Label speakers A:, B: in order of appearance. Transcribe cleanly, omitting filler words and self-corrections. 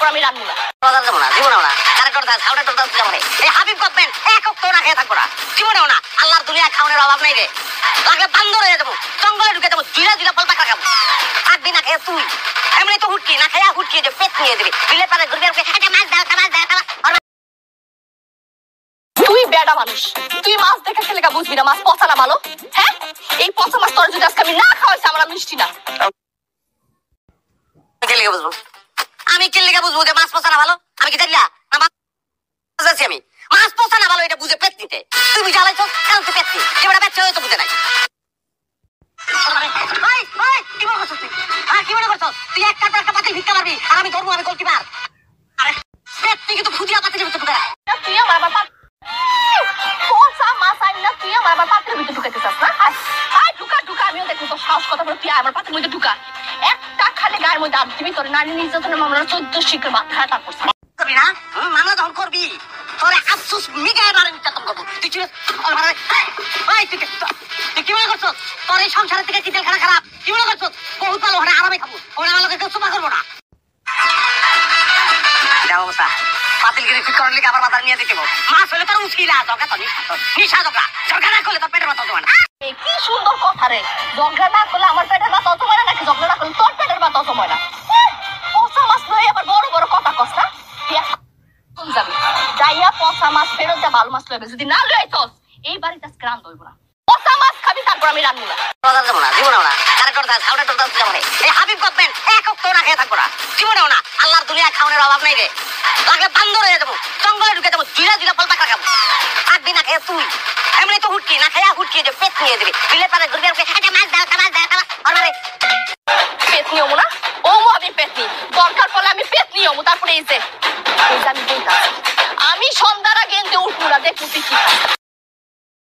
A: তারপর আমি রান্না না
B: যাবো না, জীবনেও না। কারেক্টর দাস হাউডা টোটাল যাবো না। এই হাবিব গভর্নমেন্ট এক অক্ত না খেয়ে থাকবো না, জীবনেও না। আল্লাহর দুনিয়া খাওয়ানোর অভাব নাই রে। লাগলে বান্দর হয়ে যাবো, জঙ্গলে ঢুকে যাবো, জিরা জিরা ফল পাকা খাবো। থাকবি না খেয়ে তুই এমনি তো হুটকি না খেয়ে হুটকি যে পেট নিয়ে দিবি বিলে পারে ঘুরবে মাছ দেওয়া।
A: তুই বেডা মানুষ, তুই মাছ দেখে খেলে বুঝবি না মাছ পচা না ভালো। হ্যাঁ, এই পচা মাছ তোর যদি আজকে আমি না খাওয়াইছি আমরা মিষ্টি না।
B: বুঝবো আমি কেন লেগে বুঝবো যে মাছ পচা না ভালো? আমি কি জানি না আমি মাছ পচা না ভালো এটা বুঝে পেট নিতে। তুমি জ্বালাইছ কেন? তুই পেট নিতে যে বেটা পেট তো বুঝে নাই। কি মনে করছো তুই একটা পাতিল ভিক্ষা মারবি আর আমি ধরবো? আমি গোলকিপার। আরে পেট তুই কিন্তু ফুটিয়া পাতিল
A: তুই আমার বাবা পচা মাছ আনি না, তুই আমার আবার পাত্রের ভিতরে ঢুকাইতে চাস না? ঢুকা ঢুকা, আমিও দেখবো তোর সাহস কথা বলে তুই আমার পাত্রের মধ্যে ঢুকা। একটা খালি গায়ের মধ্যে আর দিবি তোর নারী নির্যাতনের মামলা 14 শিখের মাথা তারপর
B: করবি না মামলা যখন করবি তোরে আফসোস মিগায় বারে নির্যাতন করবো। তুই কি মনে করছো তোর এই সংসারের থেকে কি তেলখানা খারাপ? কি মনে করছো বহু ভালো ওখানে আরামে খাবো, ওখানে আমার লোকের কেউ চুপা করবো না? অবস্থা পাতিলগিরি ঠিক করার লিগে আবার মাথা নিয়ে দিতে মাছ হলে তোর উচিলা জগা তো নিশা জগা জগা না করলে তোর পেটের মাথা জমা না।
A: কি সুন্দর কথা রে, জগা না করলে আমার পেটের মাথা অত হয় না নাকি জগা না করলে তোর পেটের মাথা অত হয় না? পচা মাছ নয় আবার বড় বড় কথা কস না। যাবি যাইয়া পচা মাছ ফেরত যা, ভালো মাছ লইবে। যদি না লইছস এই বাড়িতে আজকে রান্না হইব না। পচা মাছ খাবি তারপর আমি রান্না না
B: যাবো না, জীবনেও না। কারেক্টর দাস হাউডা টোটাল যাবো না। এই হাবিব গভর্নমেন্ট এক অক্ত না খেয়ে থাকবো না, জীবনেও না। আল্লাহর দুনিয়া খাওয়ানোর অভাব নাই রে। লাগলে বান্দর হয়ে যাবো, জঙ্গলে ঢুকে যাবো, জিরা জিরা ফল পাকা খাবো। থাকবি না খেয়ে তুই এমনি তো হুটকি না খেয়ে হুটকি যে পেট নিয়ে দিবি বিলে পারে ঘুরবে মাছ দেওয়া।
A: পেট নিয়ম না ও আমি পেট নি, দরকার পড়লে আমি পেট নিয়ম। তারপরে এই যে আমি সন্ধ্যার আগে উঠবো না, দেখবো কি